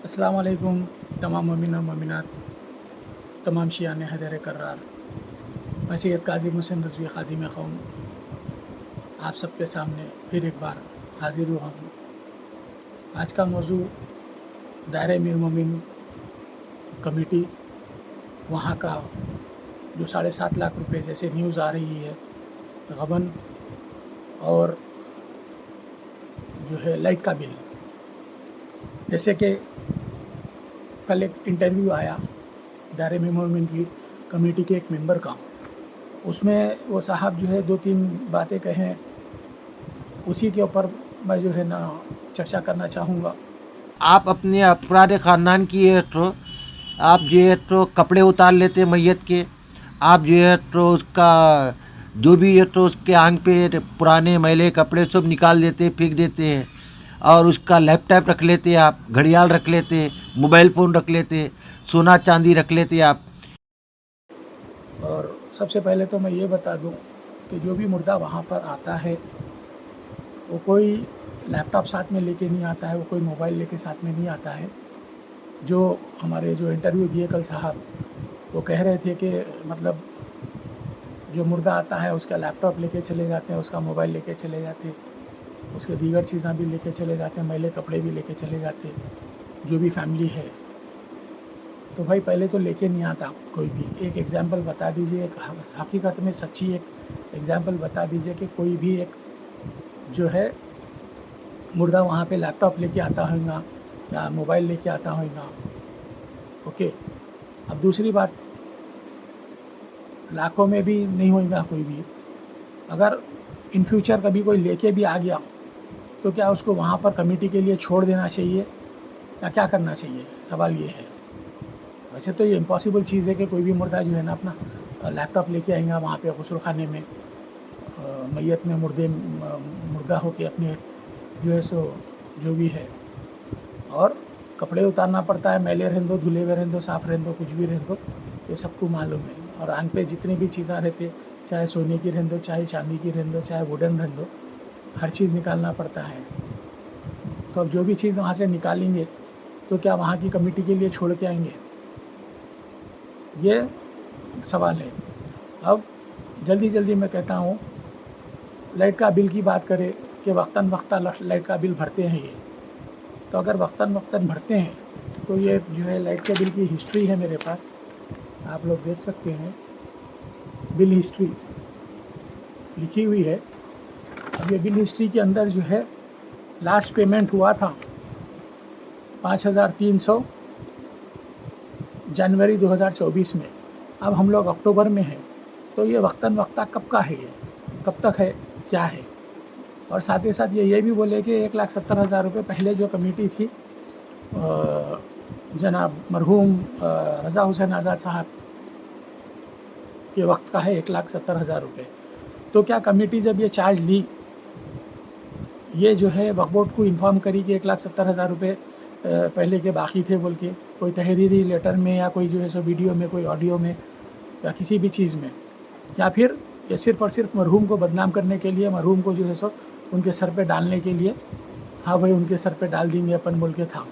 अस्सलाम वालेकुम तमाम मोमिन और मोमिनात, तमाम शियाने हैदर कर्रार। मैं सैयद काज़िम हुसैन रज़वी ख़ादिम क़ौम आप सबके सामने फिर एक बार हाज़िर हुआ हूँ। आज का मौजू दायरे मीर मोमिन कमेटी, वहाँ का जो 7.5 लाख रुपए जैसे न्यूज़ आ रही है गबन, और जो है लाइट का बिल। जैसे कि कल एक इंटरव्यू आया दायरे मीर मोमिन की कमेटी के एक मेंबर का, उसमें वो साहब जो है 2-3 बातें कहें, उसी के ऊपर मैं जो है ना चर्चा करना चाहूँगा। आप अपने अपराध ख़ानदान की ये तो आप जो है तो कपड़े उतार लेते मैयत के। आप जो है तो उसका जो भी है तो उसके आंग पे पुराने मैले कपड़े सब निकाल देते, फेंक देते हैं। और उसका लैपटॉप रख लेते, आप घड़ियाल रख लेते, मोबाइल फ़ोन रख लेते, सोना चांदी रख लेते आप। और सबसे पहले तो मैं ये बता दूं कि जो भी मुर्दा वहाँ पर आता है वो कोई लैपटॉप साथ में लेके नहीं आता है, वो कोई मोबाइल लेके साथ में नहीं आता है। जो हमारे जो इंटरव्यू दिए कल साहब, वो कह रहे थे कि मतलब जो मुर्दा आता है उसका लैपटॉप लेके चले जाते हैं, उसका मोबाइल लेके चले जाते हैं, उसके दीगर चीज़ें भी लेके चले जाते हैं, मैले कपड़े भी लेके चले जाते हैं, जो भी फैमिली है। तो भाई पहले तो लेके नहीं आता कोई भी। एक एग्ज़ाम्पल बता दीजिए, एक हकीकत में सच्ची एक एग्ज़ाम्पल बता दीजिए कि कोई भी एक जो है मुर्दा वहाँ पे लैपटॉप लेके आता होगा या मोबाइल लेके आता होगा। ओके, अब दूसरी बात, लाखों में भी नहीं होगा कोई भी। अगर इन फ्यूचर कभी कोई लेके भी आ गया तो क्या उसको वहाँ पर कमेटी के लिए छोड़ देना चाहिए या क्या करना चाहिए? सवाल ये है। वैसे तो ये इम्पॉसिबल चीज़ है कि कोई भी मुर्दा जो है ना अपना लैपटॉप लेके आएगा वहाँ पे गुस्ल खाने में, मैयत में मुर्दा हो के अपने जो है सो जो भी है, और कपड़े उतारना पड़ता है, मैले रहने दो, धुले हुए रहने दो, साफ़ रहने दो, कुछ भी रहने दो, ये सबको मालूम है। और आंग पे जितनी भी चीज़ें रहती, चाहे सोने की रहने दो, चाहे चांदी की रहने दो, चाहे वुडन रहने दो, हर चीज़ निकालना पड़ता है। तो अब जो भी चीज़ वहाँ से निकालेंगे तो क्या वहाँ की कमेटी के लिए छोड़ के आएंगे? ये सवाल है। अब जल्दी जल्दी मैं कहता हूँ, लाइट का बिल की बात करें कि वक्तन वक्ता लाइट का बिल भरते हैं ये। तो अगर वक्तन वक्तन भरते हैं तो ये जो है लाइट के बिल की हिस्ट्री है मेरे पास, आप लोग देख सकते हैं, बिल हिस्ट्री लिखी हुई है। अब ये बिल हिस्ट्री के अंदर जो है लास्ट पेमेंट हुआ था 5,300 जनवरी 2024 में। अब हम लोग अक्टूबर में हैं, तो ये वक्तन वक्ता कब का है, ये कब तक है, क्या है? और साथ ही साथ ये भी बोले कि 1,70,000 रुपये पहले जो कमेटी थी जनाब मरहूम रज़ा हुसैन आज़ाद साहब के वक्त का है 1,70,000 रुपये। तो क्या कमेटी जब ये चार्ज ली, ये जो है वक्फ बोर्ड को इन्फॉर्म करी कि 1,70,000 रुपये पहले के बाकी थे बोल के, कोई तहरीरी लेटर में या कोई जो है सो वीडियो में, कोई ऑडियो में या किसी भी चीज़ में, या फिर ये सिर्फ़ और सिर्फ मरहूम को बदनाम करने के लिए, मरहूम को जो है सो उनके सर पे डालने के लिए, हाँ भाई उनके सर पे डाल देंगे अपन बोल के था?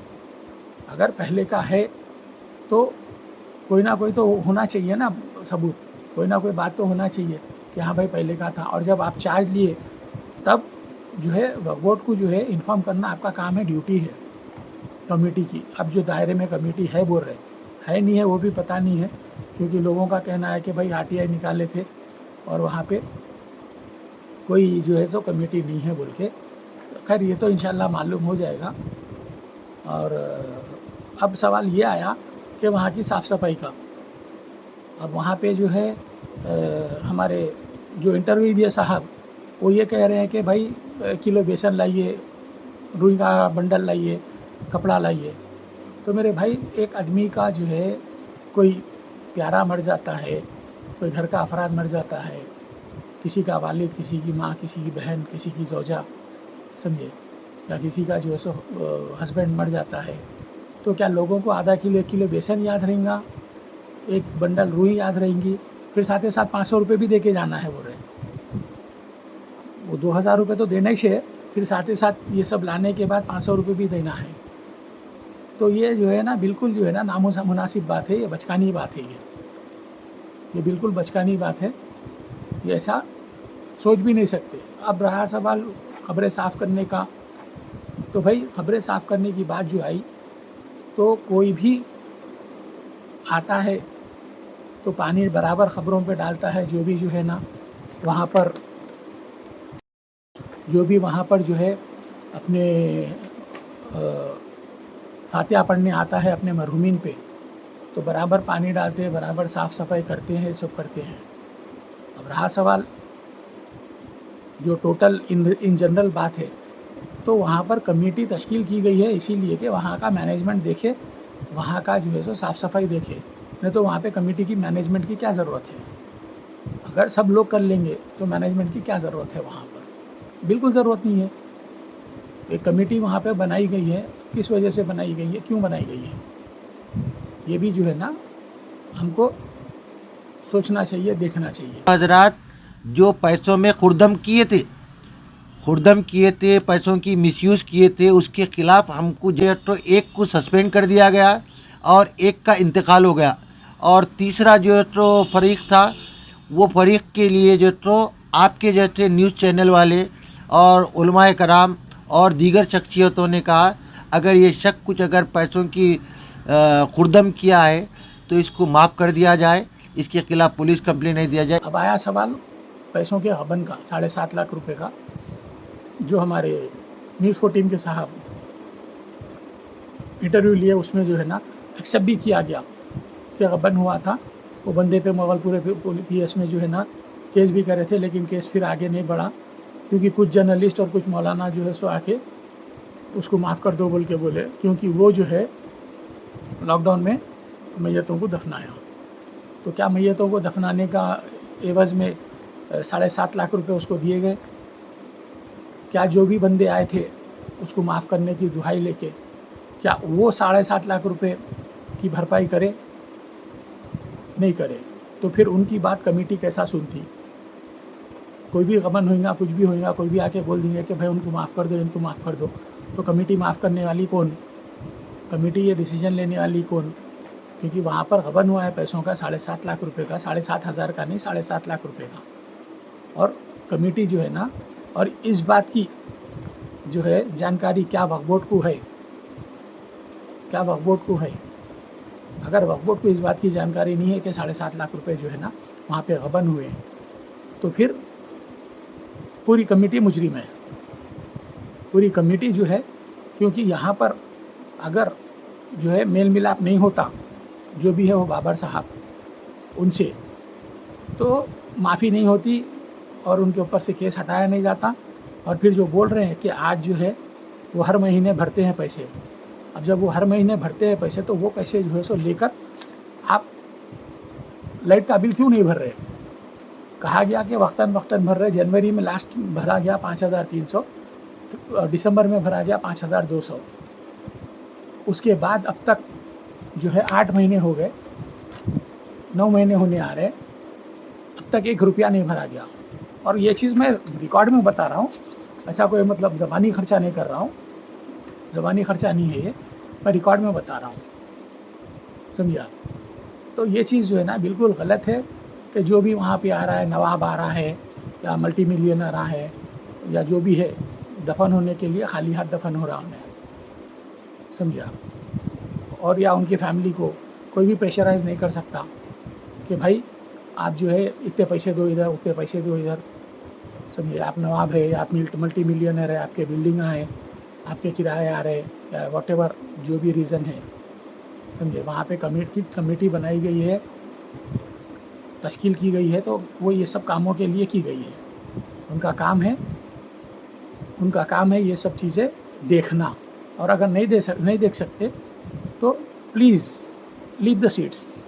अगर पहले का है तो कोई ना कोई तो होना चाहिए ना सबूत, कोई ना कोई बात तो होना चाहिए कि हाँ भाई पहले का था। और जब आप चार्ज लिए तब जो है वक्फ बोर्ड को जो है इन्फॉर्म करना आपका काम है, ड्यूटी है कमेटी की। अब जो दायरे में कमेटी है बोल रहे है, नहीं है वो भी पता नहीं है, क्योंकि लोगों का कहना है कि भाई आरटीआई निकाले थे और वहाँ पे कोई जो है सो कमेटी नहीं है बोल के। खैर ये तो इंशाल्लाह मालूम हो जाएगा। और अब सवाल ये आया कि वहाँ की साफ़ सफाई का। अब वहाँ पे जो है हमारे जो इंटरव्यू दिए साहब, वो ये कह रहे हैं कि भाई किलो बेसन लाइए, रुई का बंडल लाइए, कपड़ा लाइए। तो मेरे भाई एक आदमी का जो है कोई प्यारा मर जाता है, कोई घर का अफराद मर जाता है, किसी का वालिद, किसी की माँ, किसी की बहन, किसी की ज़ौजा, समझे, या किसी का जो है सो हस्बैंड मर जाता है, तो क्या लोगों को आधा किलो 1 किलो बेसन याद रहेगा, एक बंडल रुई याद रहेंगी, फिर साथ ही साथ 500 रुपये भी दे के जाना है बोल रहे हैं। वो 2,000 रुपये तो देना ही है, फिर साथ ही साथ ये सब लाने के बाद 500 रुपये भी देना है। तो ये जो है ना बिल्कुल जो है ना नामुनासिब बात है, ये बचकानी बात है, ये बिल्कुल बचकानी बात है। ये ऐसा सोच भी नहीं सकते। अब रहा सवाल खबरें साफ़ करने का, तो भाई खबरें साफ़ करने की बात जो आई, तो कोई भी आता है तो पानी बराबर खबरों पे डालता है। जो भी जो है ना वहाँ पर जो है अपने फातिहा पढ़ने आता है अपने मरहुमीन पे, तो बराबर पानी डालते हैं, बराबर साफ़ सफाई करते हैं, सब करते हैं। अब रहा सवाल जो टोटल इन जनरल बात है, तो वहाँ पर कमेटी तश्कील की गई है इसीलिए कि वहाँ का मैनेजमेंट देखे, वहाँ का जो है सो साफ़ सफाई देखे। नहीं तो वहाँ पे कमेटी की मैनेजमेंट की क्या ज़रूरत है? अगर सब लोग कर लेंगे तो मैनेजमेंट की क्या ज़रूरत है वहाँ पर? बिल्कुल ज़रूरत नहीं है। एक कमेटी वहाँ पे बनाई गई है, किस वजह से बनाई गई है, क्यों बनाई गई है, ये भी जो है ना हमको सोचना चाहिए, देखना चाहिए। हजरात जो पैसों में खुर्दम किए थे, पैसों की मिसयूज़ किए थे, उसके ख़िलाफ़ हमको जो है तो एक को सस्पेंड कर दिया गया और एक का इंतकाल हो गया, और तीसरा जो है तो फरीक था, वो फरीक के लिए जो तो आपके जैसे न्यूज़ चैनल वाले और उलमाए कराम और दीगर शख्सियतों ने कहा अगर ये शख्स कुछ अगर पैसों की खुर्दम किया है तो इसको माफ़ कर दिया जाए, इसके खिलाफ़ पुलिस कंप्लेंट नहीं दिया जाए। अब आया सवाल पैसों के गबन का, 7.5 लाख रुपए का, जो हमारे न्यूज़ 14 के साहब इंटरव्यू लिए, उसमें जो है ना एक्सेप्ट भी किया गया कि गबन हुआ था। वो बंदे पे मोगलपुरे PS में जो है ना केस भी करे थे, लेकिन केस फिर आगे नहीं बढ़ा क्योंकि कुछ जर्नलिस्ट और कुछ मौलाना जो है सो आके उसको माफ़ कर दो बोल के बोले, क्योंकि वो जो है लॉकडाउन में मैयतों को दफनाया। तो क्या मैयतों को दफनाने का एवज़ में 7.5 लाख रुपए उसको दिए गए? क्या जो भी बंदे आए थे उसको माफ़ करने की दुहाई लेके, क्या वो 7.5 लाख रुपए की भरपाई करे? नहीं करे। तो फिर उनकी बात कमेटी कैसा सुनती? कोई भी गबन होगा, कुछ भी होगा, कोई भी आके बोल देंगे कि भाई उनको माफ़ कर दो, इनको माफ़ कर दो, तो कमेटी माफ़ करने वाली कौन? कमेटी ये डिसीजन लेने वाली कौन? क्योंकि वहाँ पर गबन हुआ है पैसों का 7.5 लाख रुपए का, 7,500 का नहीं, 7.5 लाख रुपए का। और कमेटी जो है ना, और इस बात की जो है जानकारी क्या वक्फ बोर्ड को है? क्या वक्फ बोर्ड को है? अगर वक्फ बोर्ड को इस बात की जानकारी नहीं है कि 7.5 लाख रुपए जो है ना वहाँ पे गबन हुए हैं, तो फिर पूरी कमेटी मुजरिम है, पूरी कमेटी जो है। क्योंकि यहाँ पर अगर जो है मेल मिलाप नहीं होता, जो भी है वो बाबर साहब उनसे, तो माफ़ी नहीं होती और उनके ऊपर से केस हटाया नहीं जाता। और फिर जो बोल रहे हैं कि आज जो है वो हर महीने भरते हैं पैसे, अब जब वो हर महीने भरते हैं पैसे, तो वो पैसे जो है सो लेकर आप लाइट का बिल क्यों नहीं भर रहे? कहा गया कि वक्तन भर रहे। जनवरी में लास्ट भरा गया 5,300, दिसंबर में भरा गया 5,200। उसके बाद अब तक जो है 8 महीने हो गए, 9 महीने होने आ रहे, अब तक 1 रुपया नहीं भरा गया। और ये चीज़ मैं रिकॉर्ड में बता रहा हूँ, ऐसा कोई मतलब ज़बानी खर्चा नहीं कर रहा हूँ, ज़बानी खर्चा नहीं है ये, मैं रिकॉर्ड में बता रहा हूँ, समझिए आप। तो ये चीज़ जो है ना बिल्कुल गलत है कि जो भी वहाँ पे आ रहा है, नवाब आ रहा है या मल्टी मिलियनर आ है या जो भी है, दफन होने के लिए खाली हाथ दफन हो रहा है, समझिए आप। और या उनकी फैमिली को कोई भी प्रेशराइज़ नहीं कर सकता कि भाई आप जो है इतने पैसे दो इधर, उतने पैसे दो इधर, समझिए। आप नवाब है या आप मल्टी मिलियनर है, आपके बिल्डिंग आए, आपके किराए आ रहे, या वॉटेवर जो भी रीज़न है, समझिए। वहाँ पे कमेटी बनाई गई है, तश्कील की गई है, तो वो ये सब कामों के लिए की गई है। उनका काम है ये सब चीज़ें देखना। और अगर नहीं देख सकते तो प्लीज़ लीव द सीट्स।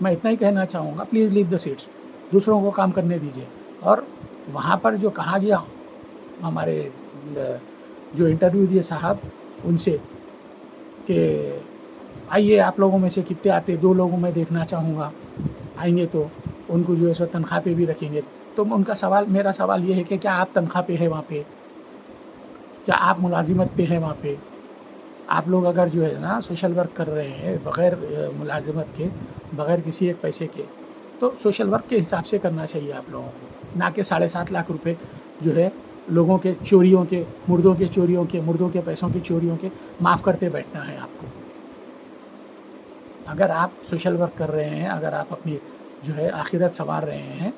मैं इतना ही कहना चाहूँगा, प्लीज़ लीव द सीट्स, दूसरों को काम करने दीजिए। और वहाँ पर जो कहा गया, हमारे जो इंटरव्यू दिए साहब उनसे कि आइए आप लोगों में से कितने आते, 2 लोगों में देखना चाहूँगा, आएंगे तो उनको जो है सो तनख्वाह पे भी रखेंगे। तो मेरा सवाल ये है कि क्या आप तनख्वाह पे है वहाँ पे? क्या आप मुलाजिमत पे हैं वहाँ पे? आप लोग अगर जो है ना सोशल वर्क कर रहे हैं बग़ैर मुलाज़मत के, बग़ैर किसी एक पैसे के, तो सोशल वर्क के हिसाब से करना चाहिए आप लोगों को, ना कि 7.5 लाख रुपए जो है लोगों के चोरियों के, मुर्दों के चोरियों के, मुर्दों के पैसों की चोरियों के माफ़ करते बैठना है आपको। अगर आप सोशल वर्क कर रहे हैं, अगर आप अपनी जो है आखिरत सँवार रहे हैं,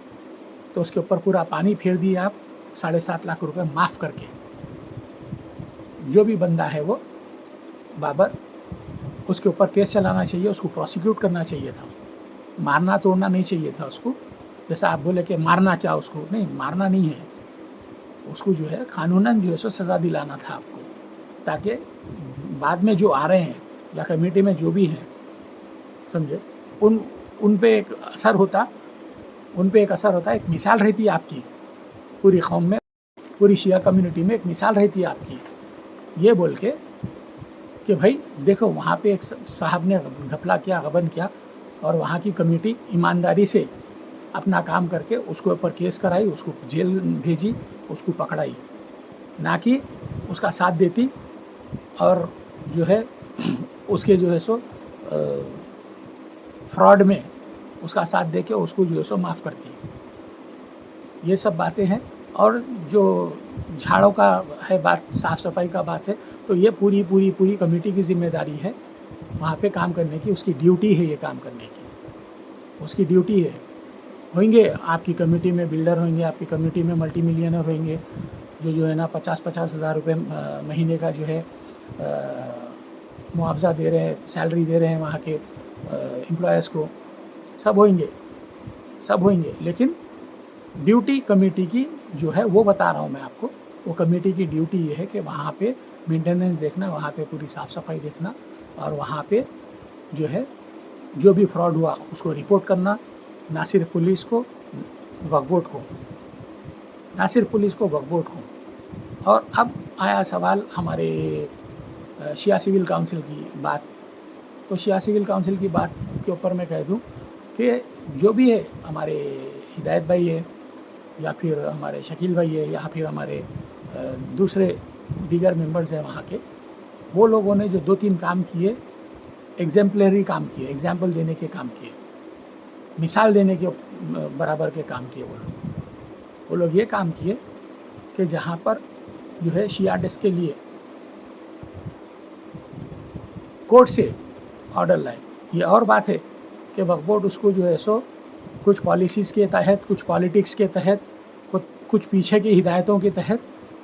तो उसके ऊपर पूरा पानी फेर दिए आप 7.5 लाख रुपए माफ़ करके। जो भी बंदा है वो बाबर, उसके ऊपर केस चलाना चाहिए, उसको प्रोसिक्यूट करना चाहिए था, मारना तोड़ना नहीं चाहिए था उसको। जैसा आप बोले कि मारना क्या उसको, नहीं मारना नहीं है, उसको जो है कानूनन जो है सो सज़ा दिलाना था आपको, ताकि बाद में जो आ रहे हैं या कमेटी में जो भी हैं, समझे, उन पे एक असर होता, एक मिसाल रहती आपकी पूरी कौम में, पूरी शिया कम्युनिटी में एक मिसाल रहती है आपकी, ये बोल के कि भाई देखो वहाँ पे एक साहब ने घपला किया, गबन किया, और वहाँ की कमेटी ईमानदारी से अपना काम करके उसके ऊपर केस कराई, उसको जेल भेजी, उसको पकड़ाई, ना कि उसका साथ देती और जो है उसके जो है सो फ्रॉड में उसका साथ दे के उसको जो है सो माफ़ करती। ये सब बातें हैं। और जो झाड़ों का है बात, साफ़ सफाई का बात है, तो ये पूरी कमेटी की ज़िम्मेदारी है वहाँ पे काम करने की, उसकी ड्यूटी है ये काम करने की, उसकी ड्यूटी है। होंगे आपकी कमेटी में बिल्डर होंगे, आपकी कमेटी में मल्टी मिलियनर होंगे, जो है ना 50-50 हज़ार रुपये महीने का जो है मुआवजा दे रहे हैं, सैलरी दे रहे हैं वहाँ के एम्प्लॉयज़ को, सब होंगे, लेकिन ड्यूटी कमेटी की जो है वो बता रहा हूँ मैं आपको। वो कमेटी की ड्यूटी ये है कि वहाँ पे मेंटेनेंस देखना, वहाँ पे पूरी साफ़ सफाई देखना, और वहाँ पे जो है जो भी फ्रॉड हुआ उसको रिपोर्ट करना, ना सिर्फ पुलिस को, वक्फ बोर्ड को, ना सिर्फ पुलिस को, वक्फ बोर्ड को। और अब आया सवाल हमारे शिया सिविल काउंसिल की बात। तो शिया सिविल काउंसिल की बात के ऊपर मैं कह दूं कि जो भी है, हमारे हिदायत भाई है, या फिर हमारे शकील भाई है, या फिर हमारे दूसरे दीगर मेंबर्स हैं वहाँ के, वो लोगों ने जो 2-3 काम किए, एग्जेम्पलरी काम किए, एग्जाम्पल देने के काम किए, मिसाल देने के बराबर के काम किए। वो लोग ये काम किए कि जहाँ पर जो है शिया डेस्क के लिए कोर्ट से ऑर्डर लाए। ये और बात है कि वक्फ बोर्ड उसको जो है सो कुछ पॉलिसीज़ के तहत, कुछ पॉलिटिक्स के तहत, कुछ पीछे की हिदायतों के तहत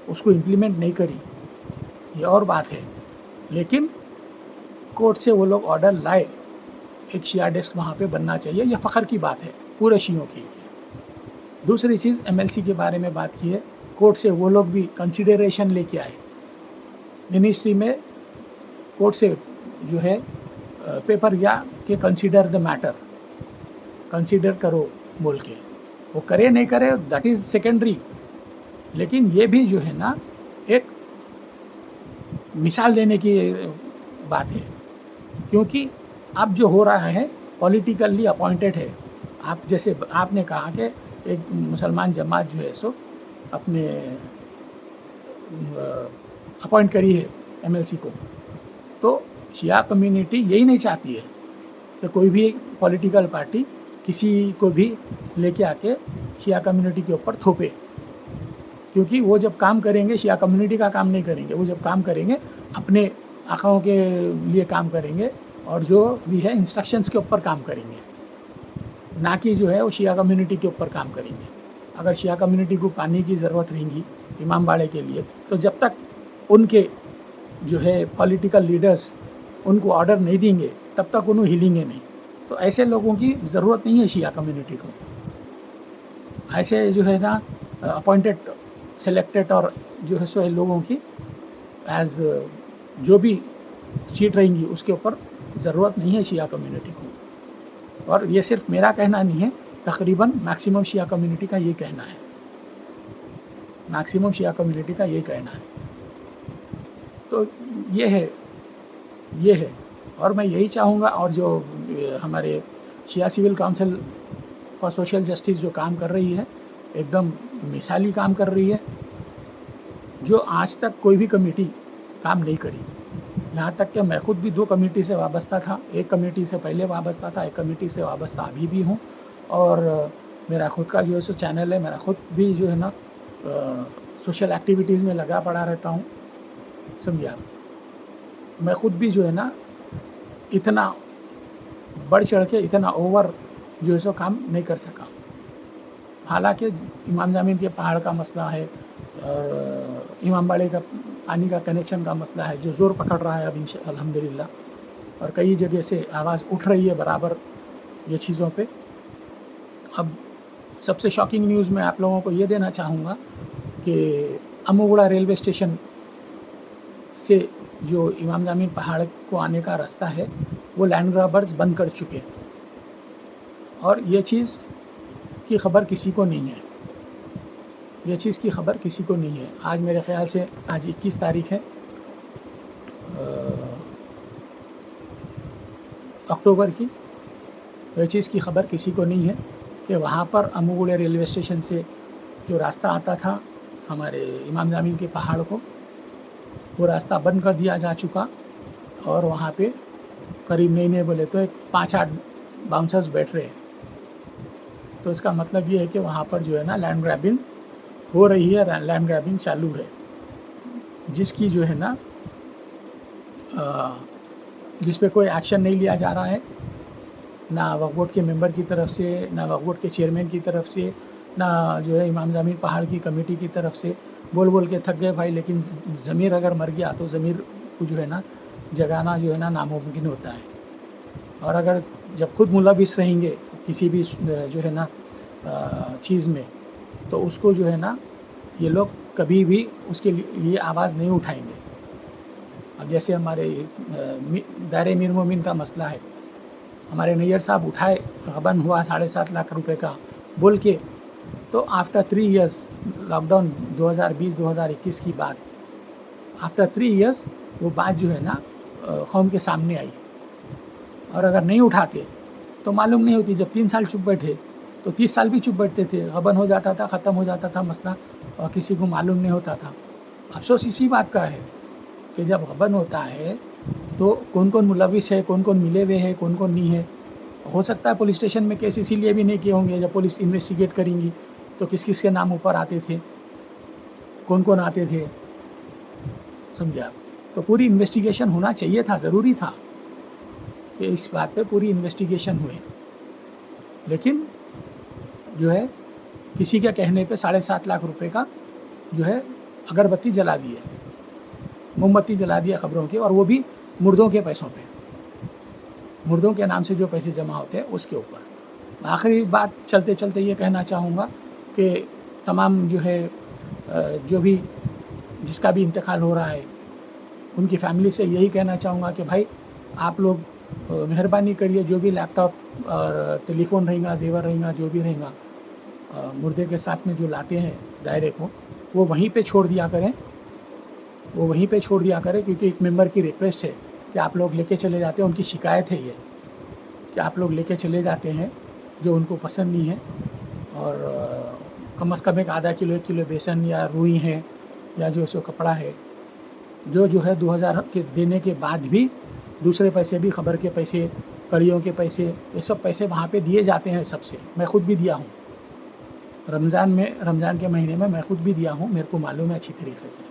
उसको इम्प्लीमेंट नहीं करी, ये और बात है। लेकिन कोर्ट से वो लोग ऑर्डर लाए, एक शिया डेस्क वहाँ पे बनना चाहिए, ये फ़ख्र की बात है पूरे शियों की। दूसरी चीज़, एमएलसी के बारे में बात की है, कोर्ट से वो लोग भी कंसिडरेशन लेके आए, मिनिस्ट्री में कोर्ट से जो है पेपर गया कि कंसीडर द मैटर, कंसीडर करो बोल के, वो करे नहीं करे दैट इज़ सेकेंडरी, लेकिन ये भी जो है ना एक मिसाल देने की बात है, क्योंकि अब जो हो रहा है पॉलिटिकली अपॉइंटेड है। आप जैसे आपने कहा कि एक मुसलमान जमात जो है सो अपने अपॉइंट करी है एमएलसी को, तो शिया कम्युनिटी यही नहीं चाहती है कि कोई भी पॉलिटिकल पार्टी किसी को भी लेके आके शिया कम्युनिटी के ऊपर थोपे, क्योंकि वो जब काम करेंगे शिया कम्युनिटी का काम नहीं करेंगे, वो जब काम करेंगे अपने आकाओं के लिए काम करेंगे, और जो भी है इंस्ट्रक्शंस के ऊपर काम करेंगे, ना कि जो है वो शिया कम्युनिटी के ऊपर काम करेंगे। अगर शिया कम्युनिटी को पानी की ज़रूरत रहेगी इमाम बाड़े के लिए, तो जब तक उनके जो है पॉलिटिकल लीडर्स उनको ऑर्डर नहीं देंगे तब तक उन्हें हिलेंगे नहीं। तो ऐसे लोगों की ज़रूरत नहीं है शिया कम्युनिटी को। ऐसे जो है ना अपॉइंटेड, सेलेक्टेड और जो है सो लोगों की एज जो भी सीट रहेंगी उसके ऊपर ज़रूरत नहीं है शिया कम्युनिटी को। और ये सिर्फ मेरा कहना नहीं है, तकरीबन मैक्सिमम शिया कम्युनिटी का ये कहना है, मैक्सिमम शिया कम्युनिटी का ये कहना है। तो ये है और मैं यही चाहूँगा, और जो हमारे Shia civil council for social justice जो काम कर रही है, एकदम मिसाली काम कर रही है, जो आज तक कोई भी कमेटी काम नहीं करी। यहाँ तक कि मैं खुद भी 2 कमेटी से वाबस्ता था। एक कमेटी से पहले वाबस्ता था, एक कमेटी से वाबस्ता अभी भी हूँ। और मेरा खुद का जो है सो चैनल है, मेरा खुद भी जो है ना सोशल एक्टिविटीज़ में लगा पड़ा रहता हूँ, समझिए आप। मैं खुद भी जो है ना इतना बढ़ चढ़ के, इतना ओवर जो है सो काम नहीं कर सका। हालाँकि इमाम ज़मीन के पहाड़ का मसला है और इमामबाड़े का पानी का कनेक्शन का मसला है, जो ज़ोर पकड़ रहा है अब अल्हम्दुलिल्लाह, और कई जगह से आवाज़ उठ रही है बराबर ये चीज़ों पे। अब सबसे शॉकिंग न्यूज़ मैं आप लोगों को ये देना चाहूँगा कि अम्मुगुड़ा रेलवे स्टेशन से जो इमाम ज़मीन पहाड़ को आने का रास्ता है, वो लैंड ग्रैबर्स बंद कर चुके हैं, और ये चीज़ की खबर किसी को नहीं है। ये चीज़ की खबर किसी को नहीं है। आज मेरे ख़्याल से आज 21 तारीख़ है अक्टूबर की। ये चीज़ की खबर किसी को नहीं है कि वहाँ पर अम्मुगुड़े रेलवे स्टेशन से जो रास्ता आता था हमारे इमाम ज़मीन के पहाड़ को, वो रास्ता बंद कर दिया जा चुका, और वहाँ पे करीब नहीं बोले तो 5-8 बाउंसर्स बैठ रहे हैं। तो इसका मतलब ये है कि वहाँ पर जो है ना लैंड ग्रैबिंग हो रही है, लैंड ग्रैबिंग चालू है, जिसकी जो है ना जिस पे कोई एक्शन नहीं लिया जा रहा है, ना वक्फ बोर्ड के मेंबर की तरफ से, ना वक्फ बोर्ड के चेयरमैन की तरफ से, ना जो है इमाम ज़मीन पहाड़ की कमेटी की तरफ से। बोल बोल के थक गए भाई, लेकिन ज़मीर अगर मर गया तो ज़मीर को जो है ना जगाना जो है ना नामुमकिन होता है। और अगर जब खुद मुलविस रहेंगे किसी भी जो है ना चीज़ में, तो उसको जो है ना ये लोग कभी भी उसके लिए आवाज़ नहीं उठाएंगे। अब जैसे हमारे दायरे मीर मोमिन का मसला है, हमारे नैयर साहब उठाए, गबन हुआ 7.5 लाख रुपए का बोल के, तो आफ्टर 3 इयर्स, लॉकडाउन 2020-2021 की बात, आफ्टर 3 इयर्स वो बात जो है ना कौम के सामने आई। और अगर नहीं उठाते तो मालूम नहीं होती। जब 3 साल चुप बैठे तो 30 साल भी चुप बैठते थे, गबन हो जाता था, ख़त्म हो जाता था मसला, और किसी को मालूम नहीं होता था। अफसोस इसी बात का है कि जब गबन होता है तो कौन कौन मुलविस है, कौन कौन मिले हुए है, कौन कौन नहीं है। हो सकता है पुलिस स्टेशन में केस इसीलिए भी नहीं किए होंगे, जब पुलिस इन्वेस्टिगेट करेंगी तो किस किस के नाम ऊपर आते थे, कौन कौन आते थे, समझे आप। तो पूरी इन्वेस्टिगेशन होना चाहिए था, ज़रूरी था कि इस बात पे पूरी इन्वेस्टिगेशन हुए। लेकिन जो है किसी के कहने पे 7.5 लाख रुपए का जो है अगरबत्ती जला दिए, मोमबत्ती जला दिया खबरों की, और वो भी मुर्दों के पैसों पे, मुर्दों के नाम से जो पैसे जमा होते हैं उसके ऊपर। आखिरी बात चलते चलते ये कहना चाहूँगा कि तमाम जो है जो भी जिसका भी इंतकाल हो रहा है, उनकी फैमिली से यही कहना चाहूँगा कि भाई आप लोग मेहरबानी करिए, जो भी लैपटॉप और टेलीफोन रहेगा, जेवर रहेगा, जो भी रहेगा, मुर्दे के साथ में जो लाते हैं दायरे को, वो वहीं पे छोड़ दिया करें, वो वहीं पे छोड़ दिया करें। क्योंकि एक मेंबर की रिक्वेस्ट है कि आप लोग लेके चले जाते हैं, उनकी शिकायत है ये कि आप लोग लेके चले जाते हैं जो उनको पसंद नहीं है, और कम से कम एक आधा किलो 1 किलो बेसन या रुई है या जो सो कपड़ा है, जो है 2000 के देने के बाद भी दूसरे पैसे भी, खबर के पैसे, कड़ियों के पैसे, ये सब पैसे वहाँ पे दिए जाते हैं सबसे। मैं खुद भी दिया हूँ रमज़ान के महीने में मैं खुद भी दिया हूँ, मेरे को मालूम है अच्छी तरीके से,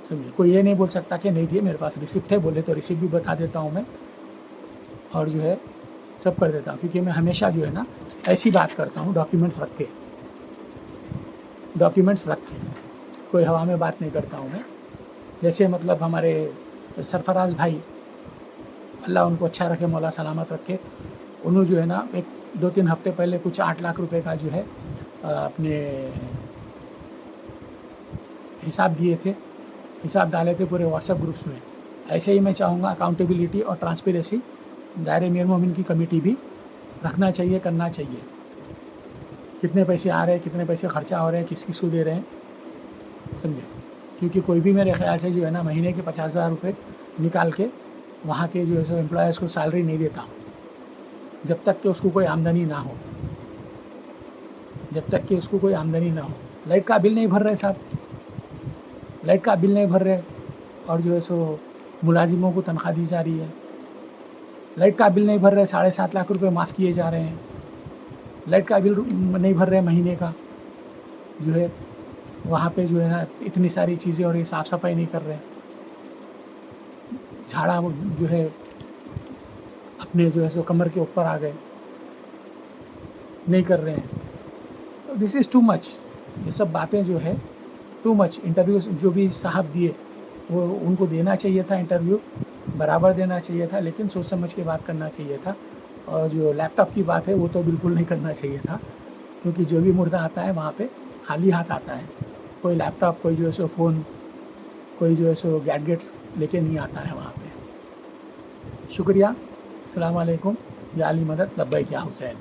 समझिए। कोई ये नहीं बोल सकता कि नहीं दिए, मेरे पास रिसिप्ट है, बोले तो रिसिप्ट भी बता देता हूँ मैं, और जो है सब कर देता हूँ। क्योंकि मैं हमेशा जो है ना ऐसी बात करता हूँ, डॉक्यूमेंट्स रख के, कोई हवा में बात नहीं करता हूँ मैं। जैसे मतलब हमारे सरफराज भाई, अल्लाह उनको अच्छा रखे, मौला सलामत रखे, उन्होंने जो है ना 1-2-3 हफ्ते पहले कुछ 8 लाख रुपए का जो है अपने हिसाब दिए थे, हिसाब डाले थे पूरे व्हाट्सएप ग्रुप्स में। ऐसे ही मैं चाहूँगा अकाउंटेबिलिटी और ट्रांसपेरेंसी दायरे मीर मोमिन की कमेटी भी रखना चाहिए, करना चाहिए। कितने पैसे आ रहे हैं, कितने पैसे खर्चा हो रहे हैं, किस किस को दे रहे हैं, समझे। क्योंकि कोई भी मेरे ख्याल से जो है ना महीने के 50,000 रुपये निकाल के वहाँ के जो है सो एम्प्लॉयज़ को सैलरी नहीं देता जब तक कि उसको कोई आमदनी ना हो, लाइट का बिल नहीं भर रहे साहब, लाइट का बिल नहीं भर रहे, और जो है सो मुलाजिमों को तनख्वाह दी जा रही है, लाइट का बिल नहीं भर रहे 7.5 लाख रुपए माफ़ किए जा रहे हैं, लाइट का बिल नहीं भर रहे महीने का, जो है वहाँ पे जो है ना इतनी सारी चीज़ें और ये साफ़ सफाई नहीं कर रहे हैं, झाड़ा जो है अपने जो है सो कमर के ऊपर आ गए, नहीं कर रहे हैं। तो दिस इज़ टू मच, ये सब बातें जो है टू मच। इंटरव्यू जो भी साहब दिए वो उनको देना चाहिए था, इंटरव्यू बराबर देना चाहिए था, लेकिन सोच समझ के बात करना चाहिए था। और जो लैपटॉप की बात है वो तो बिल्कुल नहीं करना चाहिए था, क्योंकि जो भी मुर्दा आता है वहाँ पे खाली हाथ आता है, कोई लैपटॉप, कोई जो है सो फ़ोन, कोई जो है सो गैजेट्स लेके नहीं आता है वहाँ पे। शुक्रिया, अस्सलाम वालेकुम, या अली मदद, लब्बैक या हुसैन।